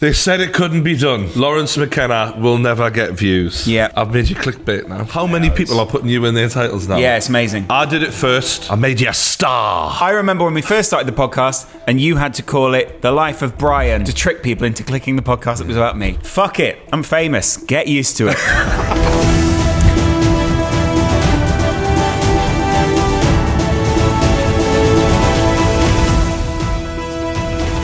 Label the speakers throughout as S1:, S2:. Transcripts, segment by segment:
S1: They said it couldn't be done. Lawrence McKenna will never get views.
S2: Yeah.
S1: I've made you clickbait now. How many people are putting you in their titles now?
S2: Yeah, it's amazing.
S1: I did it first. I made you a star.
S2: I remember when we first started the podcast and you had to call it The Life of Brian to trick people into clicking the podcast that was about me. Fuck it. I'm famous. Get used to it.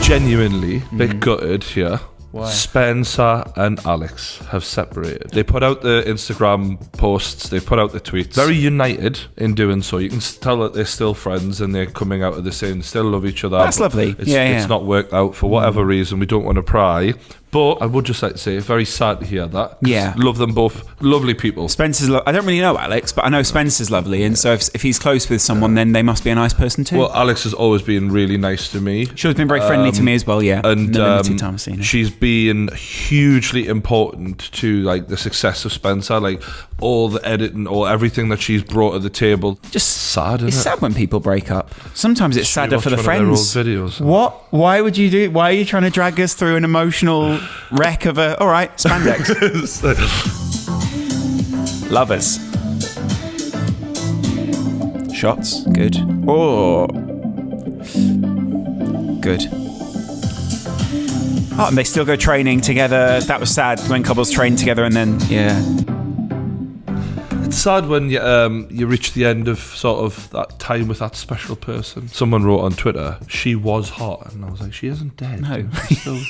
S1: Genuinely, bit gutted here.
S2: Why?
S1: Spencer and Alex have separated. They put out the Instagram posts, they put out the tweets. Very united in doing so. You can tell that they're still friends and they're coming out of the same, still love each other.
S2: That's lovely.
S1: It's not worked out for whatever reason. We don't want to pry. But I would just like to say, very sad to hear that.
S2: Yeah.
S1: Love them both. Lovely people.
S2: Spencer's I don't really know Alex, but I know Spencer's lovely. And so if he's close with someone, then they must be a nice person too.
S1: Well, Alex has always been really nice to me.
S2: She's been very friendly to me as well, yeah.
S1: And
S2: the limited time I've seen her.
S1: She's been hugely important to like the success of Spencer, like all the editing or everything that she's brought to the table.
S2: Just
S1: sad, isn't
S2: it's
S1: it?
S2: sad when people break up. Sometimes it's sadder for the
S1: Watch
S2: friends.
S1: one of their old videos.
S2: What? Why would you do? Why are you trying to drag us through an emotional wreck of a? All right, spandex. Lovers. Shots. Good. Oh. Good. Oh, and they still go training together. That was sad when couples trained together and then, yeah.
S1: It's sad when you reach the end of sort of that time with that special person. Someone wrote on Twitter, she was hot. And I was like, she isn't dead.
S2: No.
S1: She's still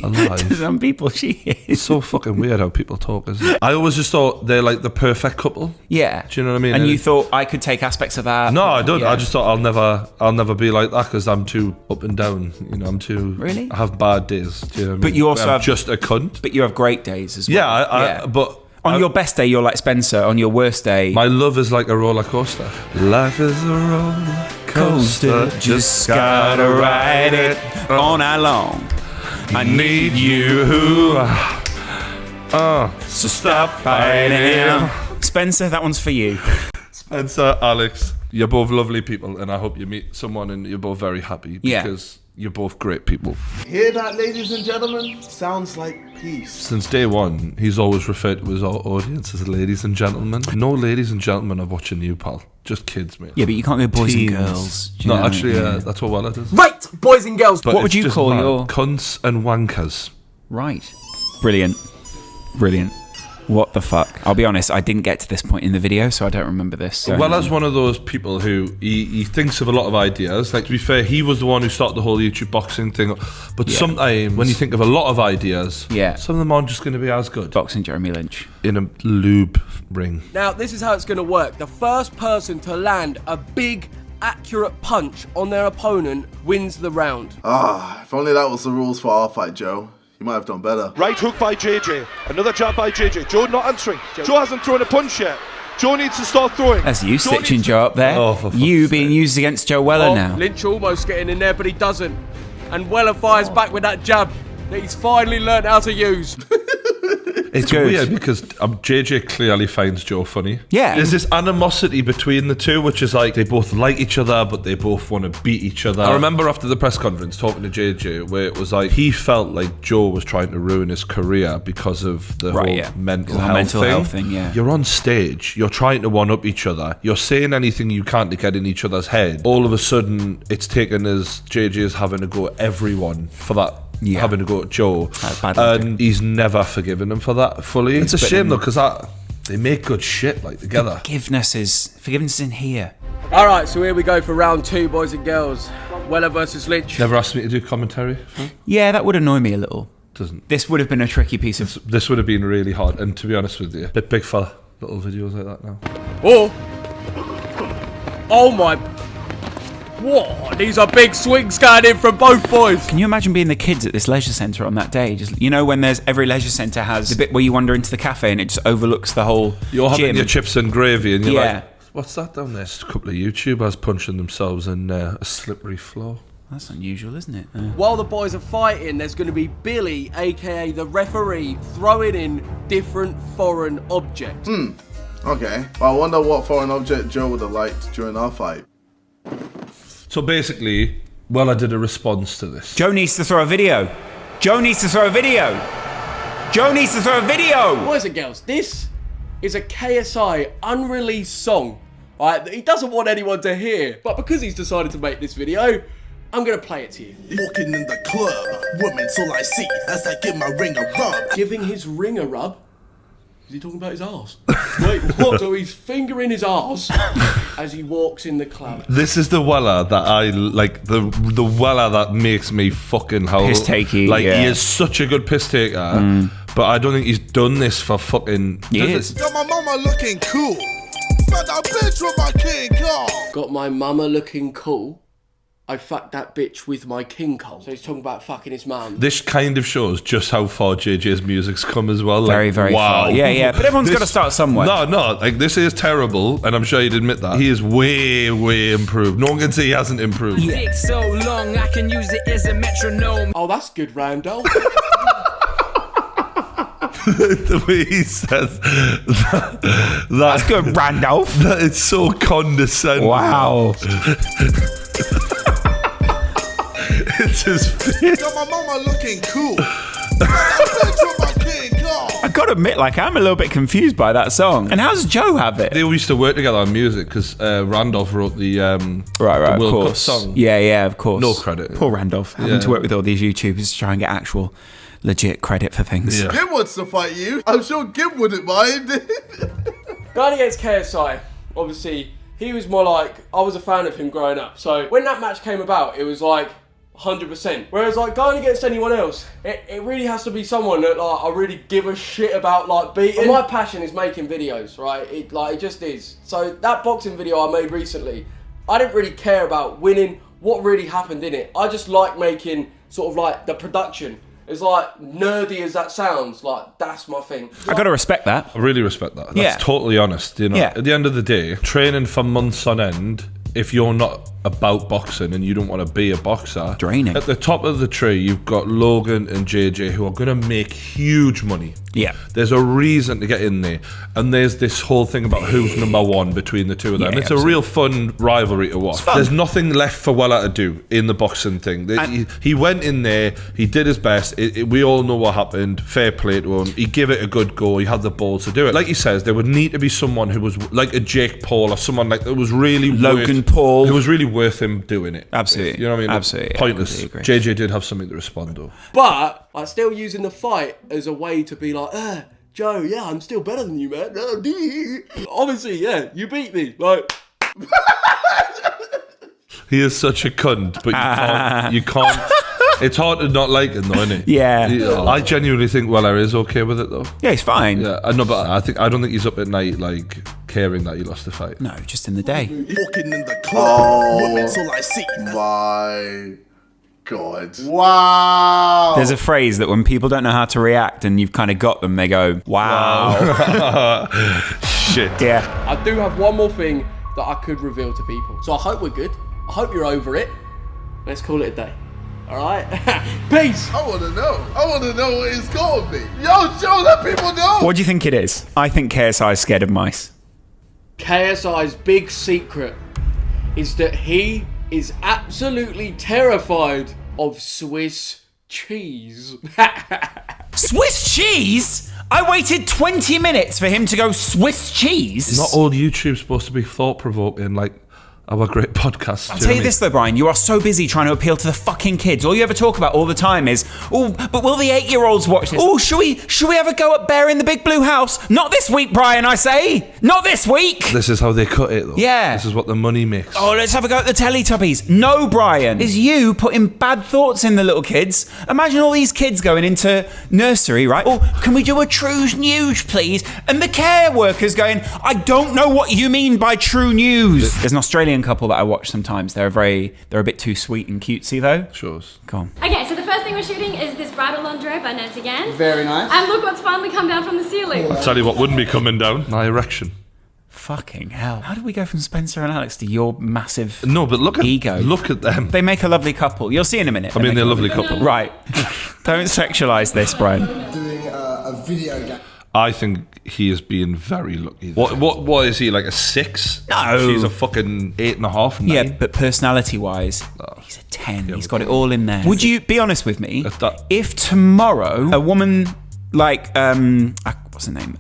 S1: alive.
S2: To some people, she is.
S1: It's so fucking weird how people talk, isn't it? I always just thought they're like the perfect couple.
S2: Yeah.
S1: Do you know what I mean?
S2: And you thought I could take aspects of that?
S1: No, I don't.
S2: Yeah.
S1: I just thought I'll never be like that because I'm too up and down. You know, I'm too.
S2: Really?
S1: I have bad days. Do you know what I mean?
S2: But you also
S1: I'm
S2: have
S1: just a cunt.
S2: But you have great days as well.
S1: Yeah, but
S2: on your best day, you're like Spencer. On your worst day,
S1: my love is like a roller coaster. Life is a roller coaster.
S2: Just gotta ride it all night long.
S1: I need you.
S2: So stop fighting. Spencer, that one's for you.
S1: Spencer, Alex, you're both lovely people, and I hope you meet someone and you're both very happy because you're both great people.
S3: Hear that, ladies and gentlemen? Sounds like peace.
S1: Since day one, he's always referred to his audience as ladies and gentlemen. No ladies and gentlemen are watching you, pal. Just kids, mate.
S2: Yeah, but you can't go boys
S1: Teens.
S2: and girls. Do you
S1: No,
S2: know?
S1: actually,
S2: Yeah.
S1: that's what Wella does.
S3: Right, boys and girls.
S1: But
S2: What would
S1: it's
S2: you
S1: just
S2: call
S1: mad.
S2: your-
S1: Cunts and wankers.
S2: Right. Brilliant. Brilliant. What the fuck? I'll be honest, I didn't get to this point in the video, so I don't remember this. So.
S1: Wella's one of those people who he thinks of a lot of ideas. Like, to be fair, he was the one who started the whole YouTube boxing thing. But sometimes when you think of a lot of ideas, some of them aren't just going to be as good.
S2: Boxing Jeremy Lynch.
S1: In a lube ring.
S4: Now, this is how it's going to work. The first person to land a big, accurate punch on their opponent wins the round.
S3: If only that was the rules for our fight, Joe. You might have done better.
S5: Right hook by JJ. Another jab by JJ. Joe not answering. Joe hasn't thrown a punch yet. Joe needs to start throwing.
S2: That's you stitching Joe up there.
S1: Oh, for fuck's
S2: you
S1: sake.
S2: being used against Joe Weller now.
S4: Lynch almost getting in there, but he doesn't. And Weller fires back with that jab that he's finally learned how to use.
S1: It's
S2: good.
S1: weird because JJ clearly finds Joe funny.
S2: Yeah.
S1: There's this animosity between the two, which is like they both like each other, but they both want to beat each other. I remember after the press conference talking to JJ, where it was like he felt like Joe was trying to ruin his career because of the whole mental health thing.
S2: Yeah.
S1: You're on stage, you're trying to one-up each other, you're saying anything you can to get in each other's head. All of a sudden, it's taken as JJ is having to go at everyone for that.
S2: Yeah.
S1: Having to go at Joe,
S2: bad
S1: and he's never forgiven him for that fully. It's a shame though, because they make good shit like together.
S2: Forgiveness is in here.
S4: All right, so here we go for round 2, boys and girls. Weller versus Lynch.
S1: Never asked me to do commentary.
S2: Yeah, that would annoy me a little.
S1: Doesn't.
S2: This would have been a tricky piece of.
S1: This would have been really hard, and to be honest with you, big fella, little videos like that now.
S4: Oh my. What? These are big swings going in from both boys.
S2: Can you imagine being the kids at this leisure centre on that day? Just when there's every leisure centre has the bit where you wander into the cafe and it just overlooks the whole
S1: You're having
S2: gym.
S1: your chips and gravy, and you're
S2: Yeah.
S1: like, what's that down there? Just a couple of YouTubers punching themselves in a slippery floor.
S2: That's unusual, isn't it?
S4: While the boys are fighting, there's going to be Billy, aka the referee, throwing in different foreign objects.
S3: Okay. Well, I wonder what foreign object Joe would have liked during our fight.
S1: So basically, I did a response to this.
S2: Joe needs to throw a video. Joe needs to throw a video. Joe needs to throw a video.
S4: Boys and girls, this is a KSI unreleased song, right, that he doesn't want anyone to hear. But because he's decided to make this video, I'm gonna play it to you.
S6: Walking in the club, women all I see as I give my ring a rub.
S4: Giving his ring a rub? Is he talking about his arse? Wait, what? So he's fingering his arse as he walks in the club.
S1: This is the Weller that I like. The Weller that makes me fucking howl.
S2: Piss takey.
S1: Like,
S2: yeah.
S1: he is such a good piss taker, but I don't think he's done this for fucking
S2: years.
S6: Got my mama looking cool. Fuck that bitch with my king car.
S4: Got my mama looking cool. I fucked that bitch with my king coal. So he's talking about fucking his mum.
S1: This kind of shows just how far JJ's music's come as well.
S2: Very,
S1: like,
S2: very
S1: wow.
S2: far. Yeah. But everyone's got to start somewhere.
S1: No, like, this is terrible, and I'm sure you'd admit that. He is way, way improved. No one can say he hasn't improved.
S7: Dick so long, I can use it as a metronome.
S4: Oh, that's good, Randolph.
S1: The way he says
S2: That's good, Randolph.
S1: It's so condescending.
S2: Wow.
S1: It's his face.
S6: Got my mama looking cool. Fuck that bitch with my king car.
S2: I gotta admit, like, I'm a little bit confused by that song. And how does Joe have it?
S1: They used to work together on music because Randolph wrote the
S2: Right,
S1: the
S2: of
S1: World Cup
S2: course.
S1: song.
S2: Yeah, of course.
S1: No credit.
S2: Poor Randolph, having to work with all these YouTubers to try and get actual legit credit for things.
S1: Yeah.
S3: Gib wants to fight you. I'm sure Gib wouldn't mind.
S4: Going against KSI, obviously, he was more like, I was a fan of him growing up. So when that match came about, it was like 100%. Whereas like going against anyone else, it really has to be someone that like I really give a shit about like beating. And my passion is making videos, right? It just is. So that boxing video I made recently, I didn't really care about winning, what really happened in it. I just like making sort of like the production. It's like nerdy as that sounds, like that's my thing.
S2: I gotta respect that.
S1: I really respect that. That's
S2: Yeah.
S1: totally honest. You know,
S2: Yeah.
S1: at the end of the day, training for months on end, if you're not about boxing and you don't want to be a boxer,
S2: Draining.
S1: At the top of the tree, you've got Logan and JJ who are going to make huge money.
S2: Yeah.
S1: There's a reason to get in there. And there's this whole thing about who's number one between the two of them.
S2: Yeah,
S1: It's a real fun rivalry to watch.
S2: fun.
S1: There's nothing left for Weller to do in the boxing thing. He went in there, he did his best. We all know what happened. Fair play to him. He gave it a good go. He had the balls to do it. Like he says, there would need to be someone who was like a Jake Paul or someone like that was really
S2: Logan Paul.
S1: It was really worth him doing it.
S2: Absolutely.
S1: You know what I mean?
S2: Absolutely.
S1: Pointless.
S2: I completely agree.
S1: JJ did have something to respond to.
S4: But I'm still using the fight as a way to be like, Joe, yeah, I'm still better than you, man. Obviously, yeah, you beat me. Like,
S1: He is such a cunt, but you can't. It's hard to not like him, though, isn't it?
S2: Yeah.
S1: I genuinely think Weller is okay with it, though.
S2: Yeah, he's fine.
S1: Yeah, I know, but I don't think he's up at night like caring that he lost the fight.
S2: No, just in the day.
S6: Walking in the club, women all I see.
S3: My God. Wow.
S2: There's a phrase that when people don't know how to react and you've kind of got them, they go, wow.
S1: Shit.
S2: Yeah.
S4: I do have one more thing that I could reveal to people. So I hope we're good. I hope you're over it. Let's call it a day. All right? Peace.
S3: I want to know. I want to know what it's going to be. Yo, Joe, let people know.
S2: What do you think it is? I think KSI is scared of mice.
S4: KSI's big secret is that he is absolutely terrified of Swiss cheese.
S2: Swiss cheese? I waited 20 minutes for him to go Swiss cheese?
S1: Not all YouTube's supposed to be thought-provoking like our great podcast.
S2: I'll tell you this though, Brian, you are so busy trying to appeal to the fucking kids. All you ever talk about all the time is, oh, but will the 8-year-olds watch this? Oh, should we have a go at Bear in the Big Blue House? Not this week, Brian, I say. Not this week.
S1: This is how they cut it, though.
S2: Yeah.
S1: This is what the money makes.
S2: Oh, let's have a go at the Teletubbies. No, Brian. It's you putting bad thoughts in the little kids. Imagine all these kids going into nursery, right? Oh, can we do a true news, please? And the care workers going, I don't know what you mean by true news. There's an Australian couple that I watch sometimes. They're a bit too sweet and cutesy, though.
S1: Shows.
S2: Go on.
S8: Okay, so the first thing we're shooting is this bridal lingerie by Nancy Gans.
S4: Very nice.
S8: And look what's finally come down from the ceiling.
S1: I'll tell you what wouldn't be coming down. My erection.
S2: Fucking hell. How did we go from Spencer and Alex to your massive
S1: No, but look at
S2: ego?
S1: Look at them.
S2: They make a lovely couple. You'll see in a minute.
S1: I mean, they're a lovely couple.
S2: Right. Don't sexualise this, Brian.
S6: Doing a video game.
S1: I think he is being very lucky. What is he, like a 6?
S2: No.
S1: She's a fucking 8.5, 9.
S2: Yeah, but personality-wise, he's a 10. He's got it all in there. Would you be honest with me? If tomorrow a woman like, what's her name?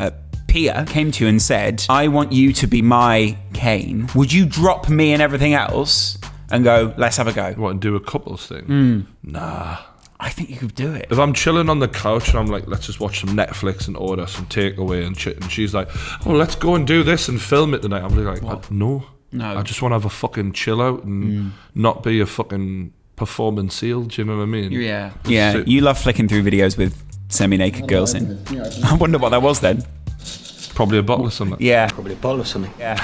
S2: Pia came to you and said, I want you to be my Kane, would you drop me and everything else and go, let's have a go?
S1: What, and do a couples thing? Nah.
S2: I think you could do it.
S1: If I'm chilling on the couch and I'm like, let's just watch some Netflix and order some takeaway and shit, and she's like, oh, let's go and do this and film it tonight. I'm like, no. I just want to have a fucking chill out and not be a fucking performance seal. Do you know what I mean?
S2: Yeah. Yeah, you love flicking through videos with semi-naked girls in. I wonder what that was then.
S1: Probably a bottle of something.
S2: Yeah.
S9: Probably a bottle of something.
S2: Yeah.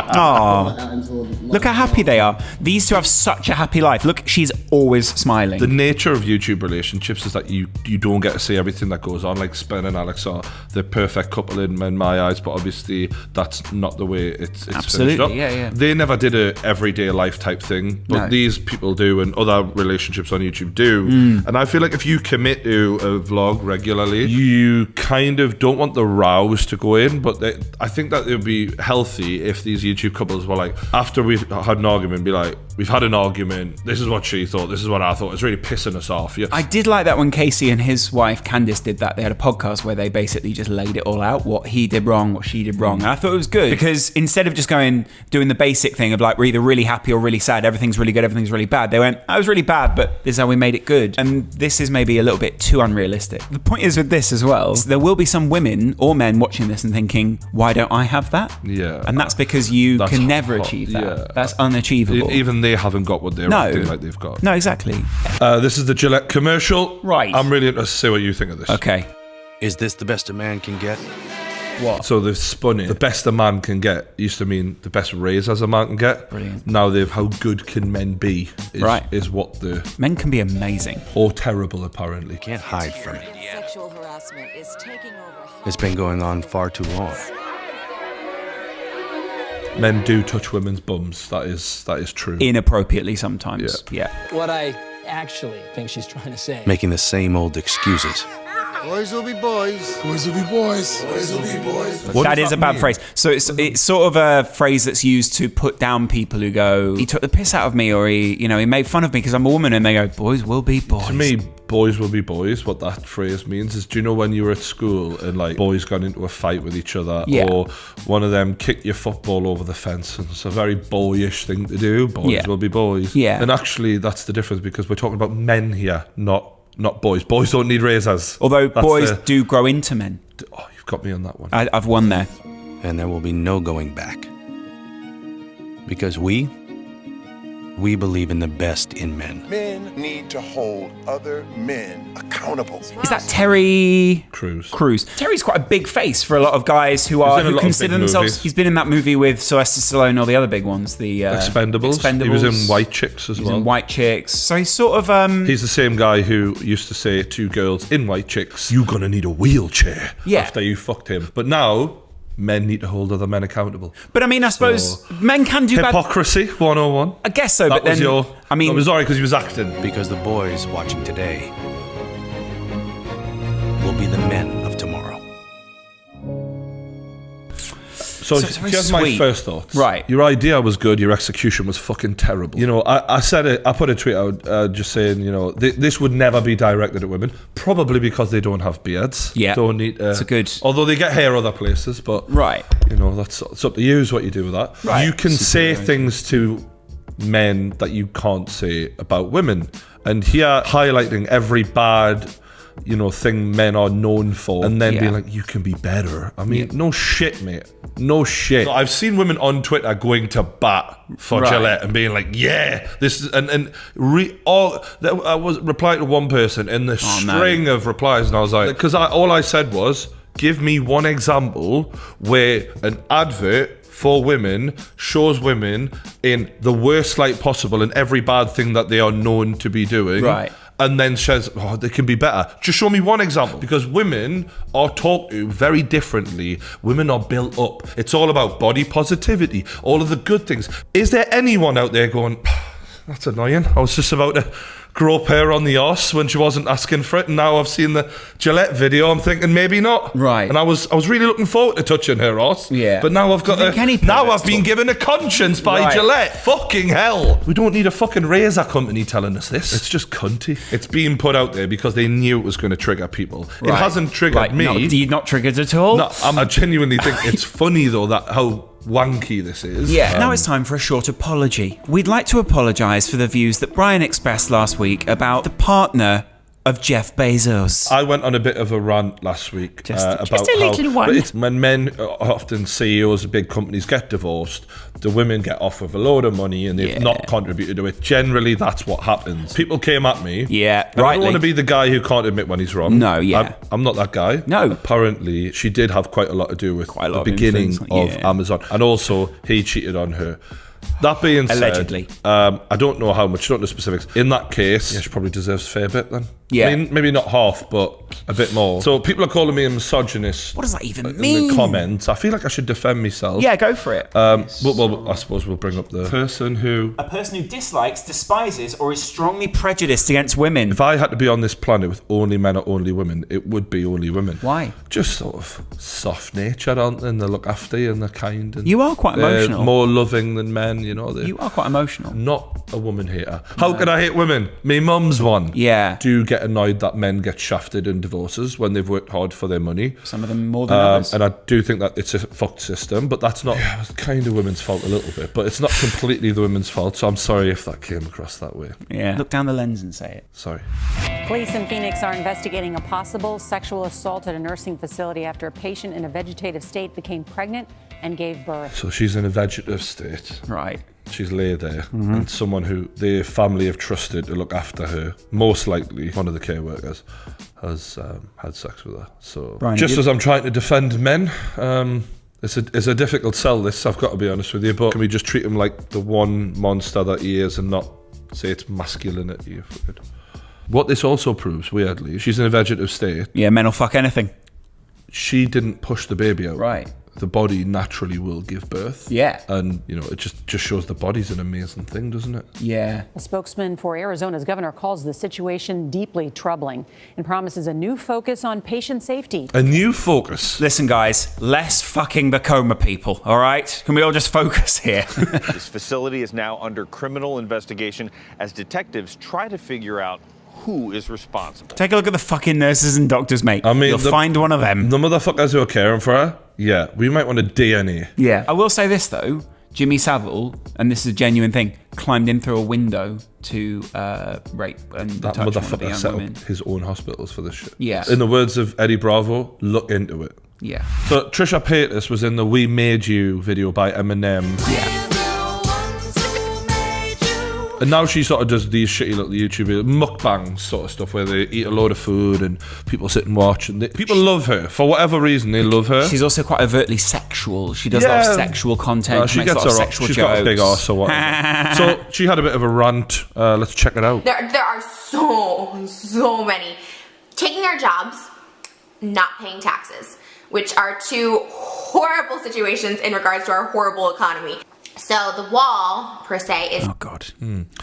S2: Aww. Look how happy they are. These two have such a happy life. Look, she's always smiling.
S1: The nature of YouTube relationships is that you don't get to see everything that goes on. Like Spen and Alex are the perfect couple in my eyes, but obviously that's not the way it's
S2: Absolutely,
S1: finished up.
S2: yeah.
S1: They never did a everyday life type thing, but these people do, and other relationships on YouTube do. And I feel like if you commit to a vlog regularly, you kind of don't want the rows to go in, but I think that it would be healthy if these YouTube couples were like, after we've had an argument, be like, we've had an argument, this is what she thought, this is what I thought, it's really pissing us off. Yeah.
S2: I did like that when Casey and his wife Candice did that. They had a podcast where they basically just laid it all out, what he did wrong, what she did wrong, and I thought it was good because instead of just doing the basic thing of like, we're either really happy or really sad, everything's really good, everything's really bad, they went, I was really bad, but this is how we made it good. And this is maybe a little bit too unrealistic. The point is with this as well, there will be some women or men watching this and thinking, why don't I have that?
S1: Yeah.
S2: And that's because you can never achieve that. Yeah. That's unachievable.
S1: Even they haven't got what they're acting like they've got.
S2: No, exactly.
S1: This is the Gillette commercial.
S2: Right.
S1: I'm really interested to see what you think of this.
S2: Okay.
S9: Is this the best a man can get?
S2: What?
S1: So they've spun it. The best a man can get used to mean the best razors a man can get.
S2: Brilliant.
S1: Now they've how good can men be is what the...
S2: Men can be amazing.
S1: Or terrible, apparently.
S9: Can't hide from it.
S10: Sexual harassment is taking over.
S9: It's been going on far too long.
S1: Men do touch women's bums. That is true.
S2: Inappropriately sometimes. Yeah.
S11: What I actually think she's trying to say.
S9: Making the same old excuses.
S6: Boys will be boys. Boys will be boys. Boys will be boys.
S2: That is a bad phrase. So it's sort of a phrase that's used to put down people who go, he took the piss out of me, or he made fun of me because I'm a woman, and they go, boys will be boys.
S1: To me, boys will be boys. What that phrase means is, do you know when you were at school and like boys got into a fight with each other, or one of them kicked your football over the fence? And it's a very boyish thing to do. Boys will be boys.
S2: Yeah.
S1: And actually, that's the difference, because we're talking about men here, not boys. Boys don't need razors.
S2: Although boys do grow into men.
S1: Oh, you've got me on that one.
S2: I've won there.
S9: And there will be no going back. Because we believe in the best in men.
S6: Men need to hold other men accountable.
S2: Is that Terry
S1: Crews?
S2: Terry's quite a big face for a lot of guys who consider themselves. He's been in that movie with Sylvester Stallone, or the other big ones, the
S1: Expendables. He was in White Chicks as well.
S2: In White Chicks. So he's sort of.
S1: He's the same guy who used to say to girls in White Chicks, "You're gonna need a wheelchair after you fucked him." But now, men need to hold other men accountable.
S2: But I mean, I suppose men can do
S1: hypocrisy 101.
S2: I guess so, but then
S1: I was sorry because he was acting.
S9: Because the boys watching today will be the men of tomorrow.
S1: So here's my first thoughts.
S2: Right.
S1: Your idea was good, your execution was fucking terrible. I said it, I put a tweet out just saying, this would never be directed at women, probably because they don't have beards.
S2: Yeah.
S1: Don't need
S2: it's a good...
S1: Although they get hair other places, but...
S2: Right.
S1: It's up to you is what you do with that.
S2: Right.
S1: You can say things to men that you can't say about women. And here, highlighting every bad... thing men are known for, and then being like, you can be better. I mean, no shit, mate. No shit. I've seen women on Twitter going to bat for Gillette and being like, yeah, this is, I was replying to one person in the string of replies, and I was like, because all I said was, give me one example where an advert for women shows women in the worst light possible in every bad thing that they are known to be doing.
S2: Right.
S1: And then says, they can be better. Just show me one example. Because women are talked to very differently. Women are built up. It's all about body positivity, all of the good things. Is there anyone out there going, that's annoying? I was just about to grow up hair on the arse when she wasn't asking for it, and now I've seen the Gillette video, I'm thinking maybe not.
S2: Right.
S1: And I was really looking forward to touching her arse.
S2: Yeah.
S1: But now I've got now I've been given a conscience by Gillette. Fucking hell. We don't need a fucking razor company telling us this. It's just cunty. It's being put out there because they knew it was going to trigger people. It hasn't triggered me.
S2: No, you're not triggered at all?
S1: No, I genuinely think it's funny though that how wanky this is.
S2: Yeah, now it's time for a short apology. We'd like to apologise for the views that Brian expressed last week about the partner of Jeff Bezos.
S1: I went on a bit of a rant last week about
S2: just a little one.
S1: When men, often CEOs of big companies, get divorced, the women get off with a load of money and they've not contributed to it. Generally, that's what happens. People came at me.
S2: Yeah,
S1: right. I don't want to be the guy who can't admit when he's wrong.
S2: No, yeah.
S1: I'm not that guy.
S2: No.
S1: Apparently, she did have quite a lot to do with the beginning of Amazon. And also, he cheated on her. That being said,
S2: allegedly,
S1: I don't know how much, I don't know specifics. In that case, she probably deserves a fair bit then.
S2: Yeah.
S1: I mean, maybe not half, but a bit more. So people are calling me a misogynist.
S2: What does that even mean?
S1: In the comments. I feel like I should defend myself.
S2: Yeah, go for it.
S1: Well, I suppose we'll bring up the person who...
S2: A person who dislikes, despises, or is strongly prejudiced against women.
S1: If I had to be on this planet with only men or only women, it would be only women.
S2: Why?
S1: Just sort of soft-natured, aren't they? And they look after you and they're kind. And
S2: you are quite emotional.
S1: More loving than men, you know.
S2: You are quite emotional.
S1: Not a woman hater. How can I hate women? Me mum's one.
S2: Yeah.
S1: Do you get annoyed that men get shafted in divorces when they've worked hard for their money?
S2: Some of them more than others.
S1: And I do think that it's a fucked system, but that's not it's kind of women's fault a little bit, but it's not completely the women's fault, so I'm sorry if that came across that way.
S2: Yeah. Look down the lens and say it.
S1: Sorry.
S10: Police in Phoenix are investigating a possible sexual assault at a nursing facility after a patient in a vegetative state became pregnant and gave birth.
S1: So she's in a vegetative state.
S2: Right.
S1: She's laid there, and someone who their family have trusted to look after her, most likely one of the care workers, has had sex with her. So
S2: Brian,
S1: just as I'm trying to defend men, it's a difficult sell, this, I've got to be honest with you, but can we just treat him like the one monster that he is and not say it's masculinity, if we could? What this also proves, weirdly, she's in a vegetative state.
S2: Yeah, men will fuck anything.
S1: She didn't push the baby out.
S2: Right.
S1: The body naturally will give birth.
S2: Yeah.
S1: And, you know, it just shows the body's an amazing thing, doesn't it?
S2: Yeah.
S10: A spokesman for Arizona's governor calls the situation deeply troubling and promises a new focus on patient safety.
S1: A new focus?
S2: Listen, guys, less fucking Bacoma people, all right? Can we all just focus here?
S12: This facility is now under criminal investigation as detectives try to figure out who is responsible.
S2: Take a look at the fucking nurses and doctors, mate.
S1: I mean,
S2: you'll find one of them.
S1: The motherfuckers who are caring for her, yeah, we might want a DNA.
S2: Yeah. I will say this, though. Jimmy Savile, and this is a genuine thing, climbed in through a window to rape and
S1: that
S2: touch one of the
S1: motherfucker
S2: young
S1: set
S2: women.
S1: up his own hospitals for this shit.
S2: Yeah.
S1: In the words of Eddie Bravo, look into it.
S2: Yeah.
S1: So Trisha Paytas was in the We Made You video by Eminem.
S2: Yeah.
S1: And now she sort of does these shitty little YouTube mukbangs sort of stuff where they eat a load of food and people sit and watch, and people love her for whatever reason. They love her.
S2: She's also quite overtly sexual. She does a lot of sexual content.
S1: She
S2: makes
S1: gets
S2: a lot of
S1: her
S2: sexual
S1: She's
S2: jokes.
S1: got a big arse or whatever. So she had a bit of a rant. Let's check it out.
S13: There are so many taking our jobs, not paying taxes, which are two horrible situations in regards to our horrible economy. So the wall, per se, is...
S2: Oh, God.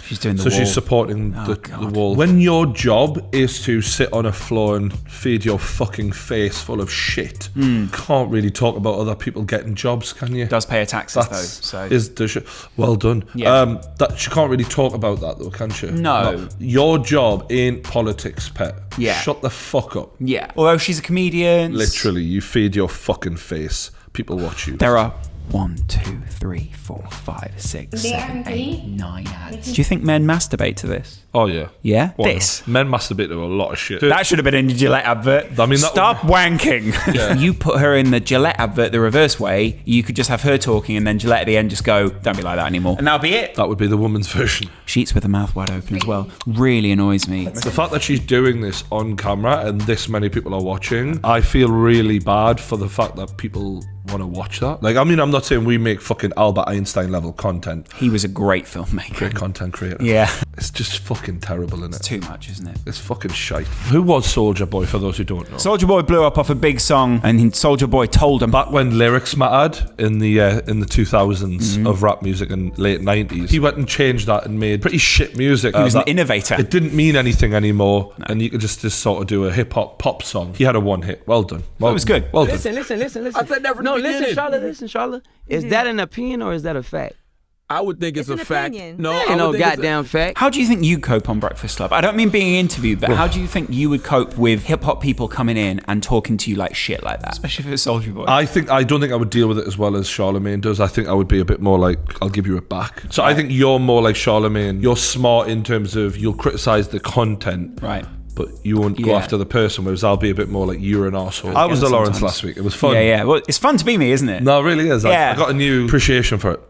S2: She's doing the
S1: So
S2: wall.
S1: she's supporting the wall. When your job is to sit on a floor and feed your fucking face full of shit, can't really talk about other people getting jobs, can you?
S2: Does pay her taxes, though. So.
S1: Well done.
S2: Yeah.
S1: She can't really talk about that, though, can she?
S2: No.
S1: Your job ain't politics, pet.
S2: Yeah.
S1: Shut the fuck up.
S2: Yeah. Although she's a comedian.
S1: Literally, you feed your fucking face. People watch you.
S2: There are 1, 2, 3, 4, 5, 6, 7, 8, 9 ads. Do you think men masturbate to this?
S1: Oh, yeah.
S2: Yeah?
S1: Well,
S2: this?
S1: Men masturbate to a lot of shit.
S2: That should have been in the Gillette advert.
S1: I mean,
S2: Stop wanking.
S1: Yeah.
S2: If you put her in the Gillette advert the reverse way, you could just have her talking and then Gillette at the end just go, don't be like that anymore. And that'll be it.
S1: That would be the woman's version.
S2: She eats with her mouth wide open as well. Really annoys me.
S1: The fact that she's doing this on camera and this many people are watching, I feel really bad for the fact that people want to watch that. Like, I mean, I'm not saying we make fucking Albert Einstein level content.
S2: He was a great filmmaker.
S1: Great content creator.
S2: Yeah.
S1: It's just fucking terrible, isn't it?
S2: It's too much, isn't it?
S1: It's fucking shite. Who was Soulja Boy, for those who don't know?
S2: Soulja Boy blew up off a big song, and Soulja Boy told him.
S1: Back when lyrics mattered in the 2000s of rap music and late 90s, he went and changed that and made pretty shit music.
S2: He was an innovator.
S1: It didn't mean anything anymore, and you could just sort of do a hip-hop pop song. He had a one hit. Well done.
S2: It was good.
S1: Well done.
S14: Listen.
S15: I said that from the beginning.
S14: Listen, Charlotte. Is that an opinion or is that a fact?
S15: I would think it's a fact.
S14: Opinion.
S15: No,
S14: ain't no goddamn fact.
S2: How do you think you cope on Breakfast Club? I don't mean being interviewed, but how do you think you would cope with hip-hop people coming in and talking to you like shit like that? Especially if it's Soulja Boy.
S1: I don't think I would deal with it as well as Charlemagne does. I think I would be a bit more like, I'll give you it back. So I think you're more like Charlemagne. You're smart in terms of you'll criticize the content.
S2: Right.
S1: But you won't go after the person, whereas I'll be a bit more like, you're an arsehole. I was the Lawrence last week. It was fun.
S2: Yeah. Well, it's fun to be me, isn't it?
S1: No, it really is.
S2: Yeah.
S1: I got a new appreciation for it.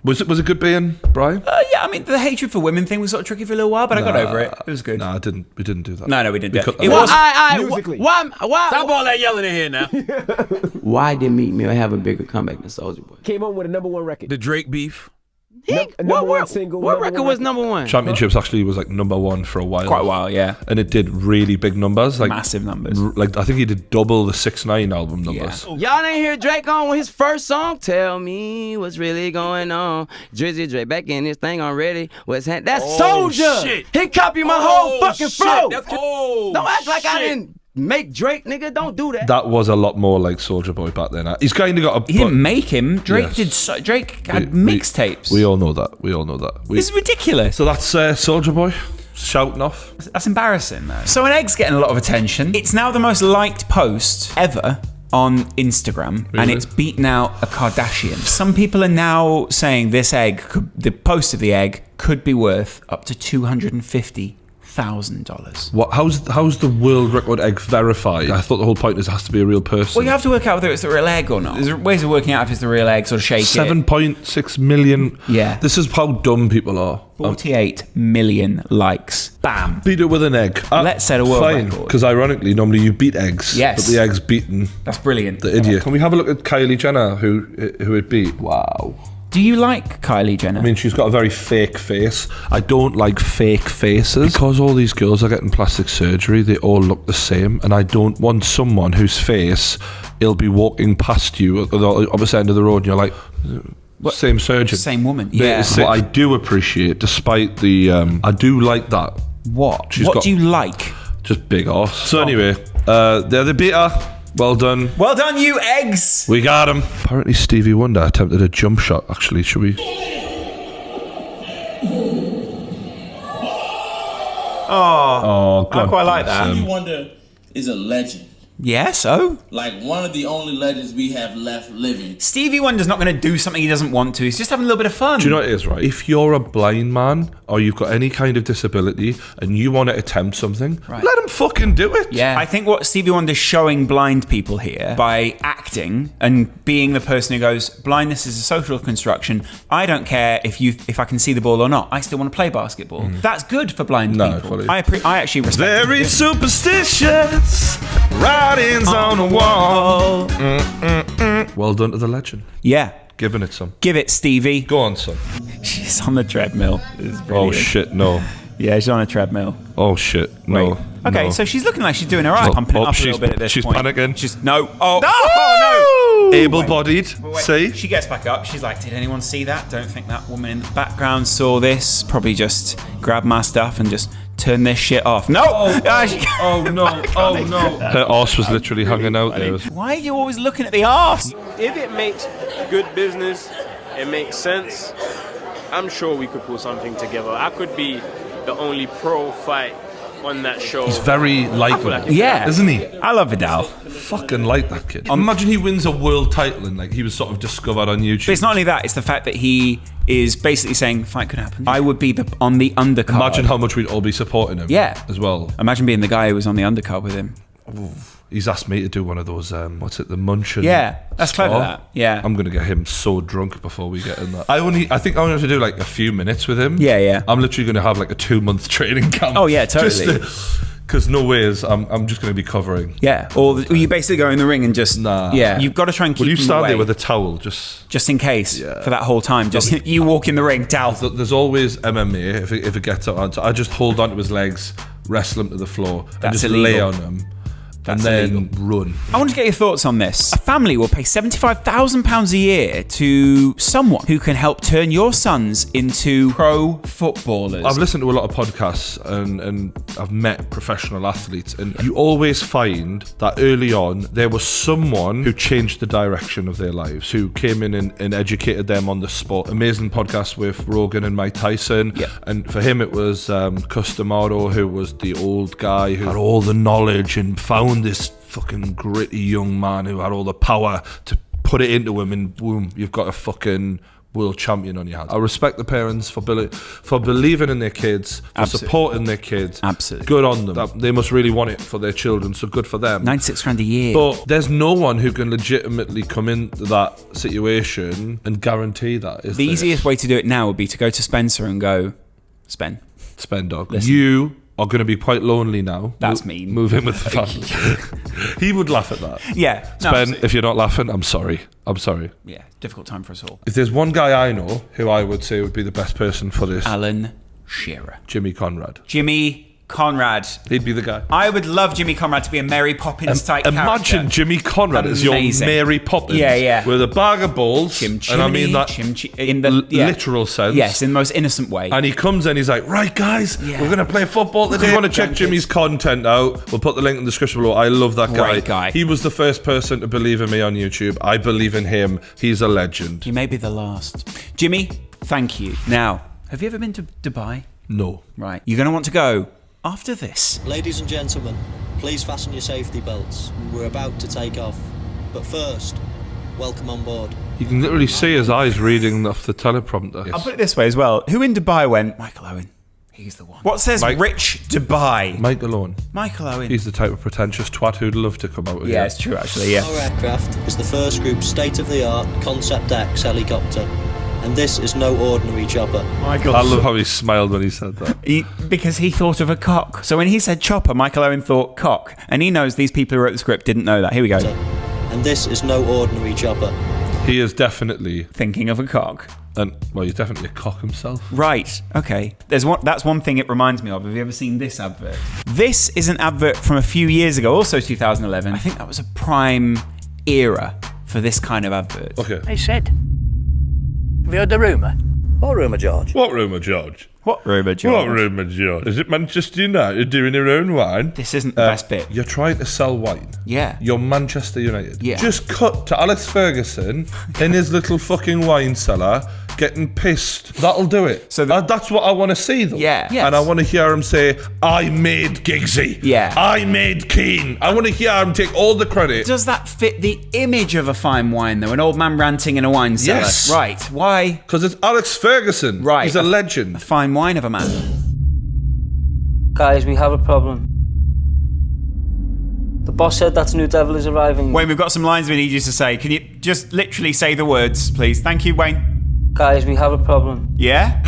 S1: Was it good being Brian?
S2: Yeah, I mean, the hatred for women thing was sort of tricky for a little while, but I got over it. It was good.
S1: No, we didn't do that.
S2: No, we didn't do it.
S15: It was
S14: musically.
S15: Why? Stop all that yelling in here now.
S14: Why did Meek Mill have a bigger comeback than Soulja Boy?
S16: Came on with a #1 record.
S15: The Drake beef.
S16: Number single.
S14: What record was #1?
S1: Championships actually was like #1 for a while.
S2: Quite a while, yeah.
S1: And it did really big numbers, like
S2: massive numbers.
S1: Like I think he did double the 6ix9ine album numbers.
S14: Y'all didn't hear Drake on his first song? Tell me what's really going on. Drizzy Drake back in this thing already. That's Soulja.
S15: Shit.
S14: He copied my whole fucking flow.
S15: Don't
S14: act like I didn't make Drake, nigga. Don't do that.
S1: That was a lot more like Soulja Boy back then. He's kind of got a.
S2: He didn't make him. Drake did. Drake had mixtapes.
S1: We all know that.
S2: This is ridiculous.
S1: So that's Soulja Boy shouting off.
S2: That's embarrassing, though. So an egg's getting a lot of attention. It's now the most liked post ever on Instagram, and it's beaten out a Kardashian. Some people are now saying this egg, the post of the egg, could be worth up to $250,000.
S1: What? How's the world record egg verified? I thought the whole point is it has to be a real person.
S2: Well, you have to work out whether it's the real egg or not. There's ways of working out if it's the real egg, sort of shake
S1: 7.6 million.
S2: Yeah.
S1: This is how dumb people are.
S2: 48 million likes. Bam.
S1: Beat it with an egg.
S2: Let's set a world record.
S1: Because ironically, normally you beat eggs.
S2: Yes.
S1: But the egg's beaten.
S2: That's brilliant.
S1: The idiot. Can we have a look at Kylie Jenner, who it beat? Wow.
S2: Do you like Kylie Jenner?
S1: I mean, she's got a very fake face. I don't like fake faces. Because all these girls are getting plastic surgery, they all look the same. And I don't want someone whose face, he'll be walking past you at the opposite end of the road and you're like, same surgeon.
S2: Same woman. Yeah.
S1: What I do appreciate, despite the... I do like that.
S2: What? What do you like?
S1: Just big arse. So anyway, they're the beater. Well done.
S2: Well done, you eggs.
S1: We got him. Apparently Stevie Wonder attempted a jump shot, actually. Should we?
S2: Oh,
S1: God.
S2: I quite like that.
S17: Stevie Wonder is a legend.
S2: Yeah, so?
S17: Like one of the only legends we have left living.
S2: Stevie Wonder's not going to do something he doesn't want to. He's just having a little bit of fun.
S1: Do you know what it is, right? If you're a blind man or you've got any kind of disability and you want to attempt something, let him fucking do it.
S2: Yeah. I think what Stevie Wonder's showing blind people here by acting and being the person who goes, blindness is a social construction. I don't care if I can see the ball or not. I still want to play basketball. That's good for blind people.
S1: Fully.
S2: I actually respect
S1: Very superstitious. Writings on the wall. Well done to the legend.
S2: Yeah.
S1: Giving it some.
S2: Give it, Stevie.
S1: Go on, son.
S2: She's on the treadmill.
S1: Oh, shit, no.
S2: Yeah, she's on a treadmill.
S1: Oh, shit, no.
S2: Wait. Okay, so she's looking like she's doing all right. Pumping it up a little bit at this point.
S1: She's panicking.
S2: She's no. Oh no!
S1: Able-bodied. See?
S2: She gets back up. She's like, did anyone see that? Don't think that woman in the background saw this. Probably just grabbed my stuff and just turn this shit off. No!
S1: Oh no! Oh no! Her arse was literally hanging out there.
S2: Why are you always looking at the arse?
S18: If it makes good business, it makes sense, I'm sure we could pull something together. I could be the only pro fight on that show.
S1: He's very likable.
S2: Yeah.
S1: Isn't he?
S2: I love Vidal.
S1: Fucking like that kid. Imagine he wins a world title and like he was sort of discovered on YouTube.
S2: But it's not only that, it's the fact that he is basically saying fight could happen. I would be on the undercard.
S1: Imagine how much we'd all be supporting him.
S2: Yeah.
S1: As well.
S2: Imagine being the guy who was on the undercard with him.
S1: Ooh. He's asked me to do one of those, what's it, the Munchin.
S2: Yeah, that's clever, that. Yeah.
S1: I'm going to get him so drunk before we get in that. I think I only have to do like a few minutes with him.
S2: Yeah, yeah.
S1: I'm literally going to have like a 2-month training camp.
S2: Oh, yeah, totally.
S1: Because no ways, I'm just going to be covering.
S2: Yeah, or you basically go in the ring and just...
S1: Nah.
S2: Yeah, you've got to try and keep
S1: Will you
S2: them
S1: stand
S2: away.
S1: there with a towel, just
S2: in case, for that whole time. Just you walk in the ring, towel.
S1: There's always MMA, if it gets out, I just hold onto his legs, wrestle him to the floor, and just lay on him. And then run.
S2: I want to get your thoughts on this. A family will pay £75,000 a year to someone who can help turn your sons into pro footballers.
S1: I've listened to a lot of podcasts and I've met professional athletes, and you always find that early on there was someone who changed the direction of their lives, who came in and educated them on the sport. Amazing podcast with Rogan and Mike Tyson.
S2: Yeah.
S1: And for him it was Customaro, who was the old guy who had all the knowledge and found this fucking gritty young man who had all the power to put it into him, and boom, you've got a fucking world champion on your hands. I respect the parents for believing in their kids, for supporting their kids.
S2: Absolutely.
S1: Good on them. They must really want it for their children, so good for them.
S2: $96,000 a year.
S1: But there's no one who can legitimately come into that situation and guarantee that.
S2: The easiest way to do it now would be to go to Spencer and go, Spen,
S1: dog.
S2: Listen.
S1: You are going to be quite lonely now.
S2: That's mean.
S1: Move in with the family. He would laugh at that.
S2: Yeah. No,
S1: Ben, if you're not laughing, I'm sorry.
S2: Yeah, difficult time for us all.
S1: If there's one guy I know who I would say would be the best person for this,
S2: Alan Shearer.
S1: Jimmy Conrad.
S2: Jimmy Conrad.
S1: He'd be the guy.
S2: I would love Jimmy Conrad to be a Mary Poppins type character.
S1: Imagine Jimmy Conrad as your Mary Poppins.
S2: Yeah.
S1: With a bag of balls.
S2: And
S1: I mean that
S2: in the
S1: literal sense.
S2: Yes, in the most innocent way.
S1: And he comes in, he's like, right guys, we're going to play football today. If you want to check Jimmy's content out, we'll put the link in the description below. I love that guy. He was the first person to believe in me on YouTube. I believe in him. He's a legend.
S2: He may be the last. Jimmy, thank you. Now, have you ever been to Dubai?
S1: No.
S2: Right. You're going to want to go after this.
S19: Ladies and gentlemen, please fasten your safety belts. We're about to take off. But first, welcome on board.
S1: You can literally see his eyes reading off the teleprompter.
S2: I'll put it this way as well. Who in Dubai went, Michael Owen? He's the one. What says Rich Dubai?
S1: Michael Owen.
S2: Michael Owen.
S1: He's the type of pretentious twat who'd love to come out with
S2: it's true actually, yeah.
S19: Our aircraft is the first group state-of-the-art Concept X helicopter. And this is no ordinary chopper.
S1: Michael. I love how he smiled when he said that.
S2: Because he thought of a cock. So when he said chopper, Michael Owen thought cock. And he knows these people who wrote the script didn't know that. Here we go.
S19: And this is no ordinary chopper.
S1: He is definitely
S2: thinking of a cock.
S1: And well, he's definitely a cock himself.
S2: Right. Okay. That's one thing it reminds me of. Have you ever seen this advert? This is an advert from a few years ago, also 2011. I think that was a prime era for this kind of advert.
S1: Okay.
S20: Hey, Sid. Have you heard the rumour?
S19: What rumour, George?
S1: What rumour, George?
S2: What rumour, George?
S1: What rumour, George? Is it Manchester United doing their own wine?
S2: This isn't the best bit.
S1: You're trying to sell wine.
S2: Yeah.
S1: You're Manchester United.
S2: Yeah.
S1: Just cut to Alex Ferguson in his little fucking wine cellar getting pissed. That'll do it. So that's what I want to see, though.
S2: Yeah. Yes.
S1: And I want to hear him say, I made Giggsy.
S2: Yeah.
S1: I made Keane. I want to hear him take all the credit.
S2: Does that fit the image of a fine wine, though? An old man ranting in a wine cellar?
S1: Yes.
S2: Right. Why?
S1: Because it's Alex Ferguson.
S2: Right.
S1: He's a legend.
S2: A fine wine of a man.
S19: Guys, we have a problem. The boss said that New Devil is arriving.
S2: Wayne, we've got some lines we need you to say. Can you just literally say the words, please? Thank you, Wayne.
S19: Guys, we have a problem.
S2: Yeah?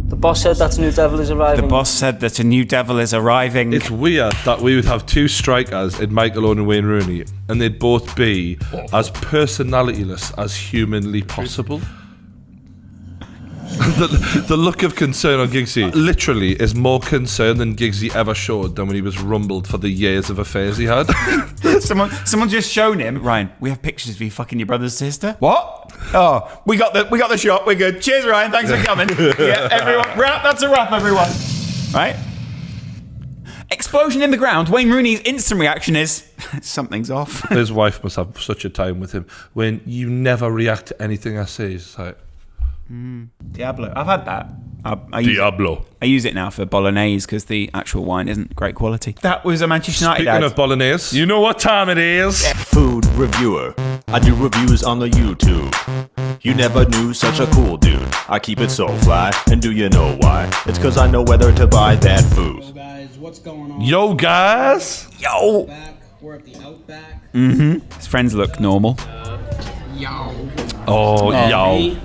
S19: The boss said that New Devil is arriving.
S2: The boss said that a new devil is arriving.
S1: It's weird that we would have two strikers in Michael Owen and Wayne Rooney, and they'd both be as personalityless as humanly possible. The look of concern on Giggsy literally is more concern than Giggsy ever showed than when he was rumbled for the years of affairs he had.
S2: Someone just shown him. Ryan, we have pictures of you fucking your brother's sister. What? Oh, we got the shot. We're good. Cheers, Ryan. Thanks for coming. Yeah, everyone. That's a wrap, everyone. Right? Explosion in the ground. Wayne Rooney's instant reaction is something's off.
S1: His wife must have such a time with him when you never react to anything I say. It's like.
S2: Diablo. I've had that. I use it now for bolognese because the actual wine isn't great quality. That was a Manchester United
S1: Speaking of bolognese, you know what time it is.
S21: Food reviewer. I do reviews on the YouTube. You never knew such a cool dude. I keep it so fly, and do you know why? It's cause I know whether to buy that food.
S22: Yo guys, what's going on?
S1: Yo guys.
S2: Yo.
S22: We're at the Outback.
S2: His friends look normal.
S22: Yo.
S1: Oh, yo.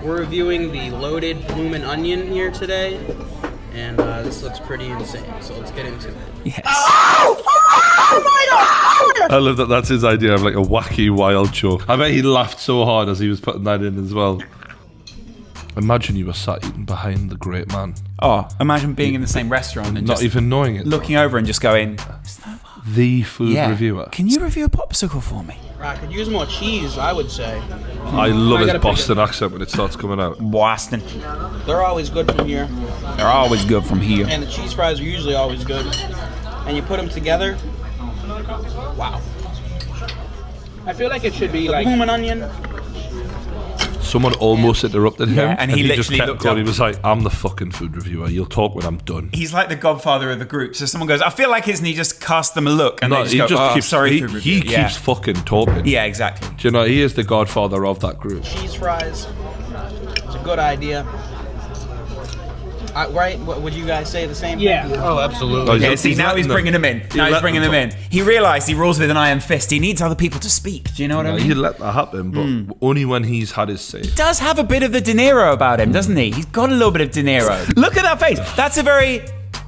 S22: We're reviewing the loaded bloomin' onion here today, and this looks pretty insane. So let's get into it.
S2: Yes.
S1: I love that that's his idea of like a wacky, wild joke. I bet he laughed so hard as he was putting that in as well. Imagine you were sat eating behind the great man.
S2: Oh, imagine being in the same restaurant and
S1: not
S2: just
S1: even knowing it.
S2: looking over and just going,
S1: the food reviewer.
S2: Can you review a popsicle for me?
S22: I could use more cheese, I would say.
S1: I love his Boston accent when it starts coming out.
S2: Boston.
S22: They're always good from here.
S2: They're always good from here.
S22: And the cheese fries are usually always good. And you put them together. Wow. I feel like it should be like blooming onion.
S1: Someone almost interrupted him,
S2: and he
S1: just
S2: literally
S1: kept
S2: looked
S1: going.
S2: up.
S1: He was like, I'm the fucking food reviewer. You'll talk when I'm done.
S2: He's like the godfather of the group. So someone goes, I feel like it's, and he just casts them a look. And
S1: No,
S2: they just go,
S1: keeps,
S2: sorry,
S1: he,
S2: food
S1: he
S2: reviewer.
S1: keeps fucking talking.
S2: Yeah, exactly.
S1: Do you know, he is the godfather of that group.
S22: Cheese fries. It's a good idea. Right? Would you guys say the same thing? Yeah.
S15: Oh, absolutely.
S2: Yeah, see, now he's bringing them in. Now he's bringing them in. He realised he rules with an iron fist. He needs other people to speak. Do you know what I mean?
S1: He'd let that happen, but only when he's had his say.
S2: He does have a bit of the De Niro about him, doesn't he? He's got a little bit of De Niro. Look at that face. That's a very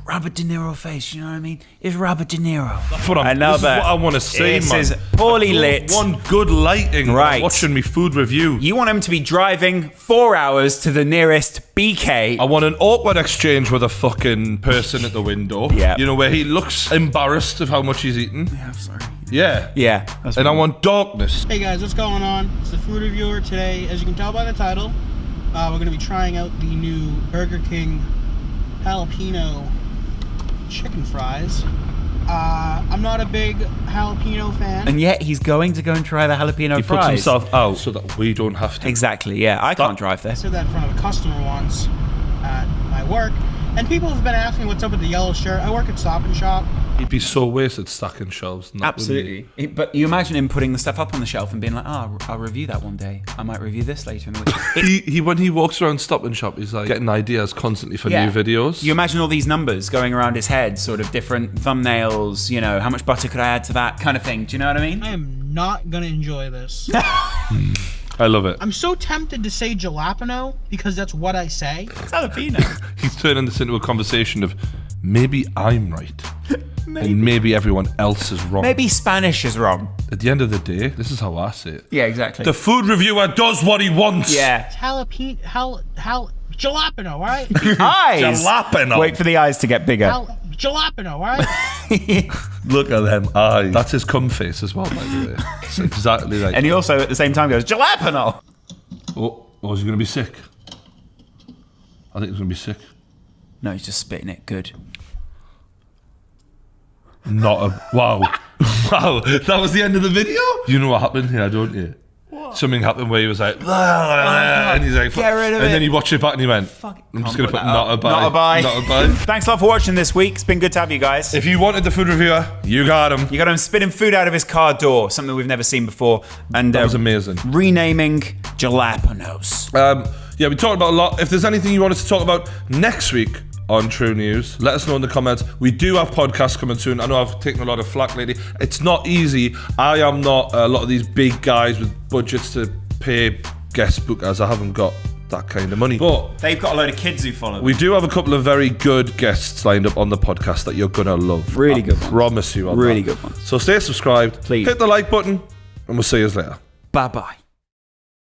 S2: Robert De Niro face, you know what I mean? It's Robert De Niro.
S1: That's what this is what I want to say,
S2: this
S1: man.
S2: is poorly lit.
S1: One good lighting.
S2: Right.
S1: Watching me food review.
S2: You want him to be driving 4 hours to the nearest BK.
S1: I want an awkward exchange with a fucking person at the window.
S2: Yeah.
S1: You know, where he looks embarrassed of how much he's eaten.
S22: Yeah, I'm sorry.
S1: Yeah.
S2: Yeah.
S1: And I want darkness.
S22: Hey guys, what's going on? It's the food reviewer today. As you can tell by the title, we're going to be trying out the new Burger King jalapeno chicken fries. I'm not a big jalapeno fan.
S2: And yet he's going to go and try the jalapeno
S1: He
S2: fries.
S1: puts himself out so that we don't have to.
S2: Exactly, yeah. I can't drive there.
S22: I said that in front of a customer once at my work, and people have been asking what's up with the yellow shirt. I work at Stop and Shop.
S1: He'd be so wasted stacking shelves. And that,
S2: Absolutely. But you imagine him putting the stuff up on the shelf and being like, oh, I'll review that one day. I might review this later in the week.
S1: he when he walks around Stop and Shop, he's like getting ideas constantly for new videos.
S2: You imagine all these numbers going around his head, sort of different thumbnails, you know, how much butter could I add to that kind of thing. Do you know what I mean?
S22: I am not going to enjoy this.
S1: I love it.
S22: I'm so tempted to say jalapeno because that's what I say.
S2: It's jalapeno.
S1: He's turning this into a conversation of maybe I'm right. And maybe everyone else is wrong.
S2: Maybe Spanish is wrong.
S1: At the end of the day, this is how I say it.
S2: Yeah, exactly.
S1: The food reviewer does what he wants.
S2: Yeah.
S22: It's jalapeno, all right?
S2: Eyes.
S1: Jalapeno.
S2: Wait for the eyes to get bigger.
S22: Jalapeno, all right?
S1: Look at them eyes. That's his cum face as well, by the way. It's exactly like.
S2: And he also at the same time goes, jalapeno.
S1: Oh, is he going to be sick? I think he's going to be sick.
S2: No, he's just spitting it. Good.
S1: Not a... Wow. Wow. That was the end of the video? You know what happened here, don't you? What? Something happened where he was like... and he's like...
S2: Get rid of it.
S1: And then he watched it back and he went... I'm just going to put not a buy.
S2: Not a buy.
S1: Not a buy.
S2: Thanks a lot for watching this week. It's been good to have you guys.
S1: If you wanted the food reviewer, you got him.
S2: You got him spitting food out of his car door, something we've never seen before. And
S1: that was amazing.
S2: Renaming jalapenos.
S1: Yeah, we talked about a lot. If there's anything you want us to talk about next week on True News, let us know in the comments. We do have podcasts coming soon. I know I've taken a lot of flack lately. It's not easy. I am not a lot of these big guys with budgets to pay guest bookers. I haven't got that kind of money. But
S2: they've got a load of kids who follow them.
S1: We do have a couple of very good guests lined up on the podcast that you're going to love.
S2: Really good
S1: ones. Promise you on
S2: really
S1: that.
S2: good ones.
S1: So stay subscribed.
S2: Please.
S1: Hit the like button and we'll see you later.
S2: Bye-bye.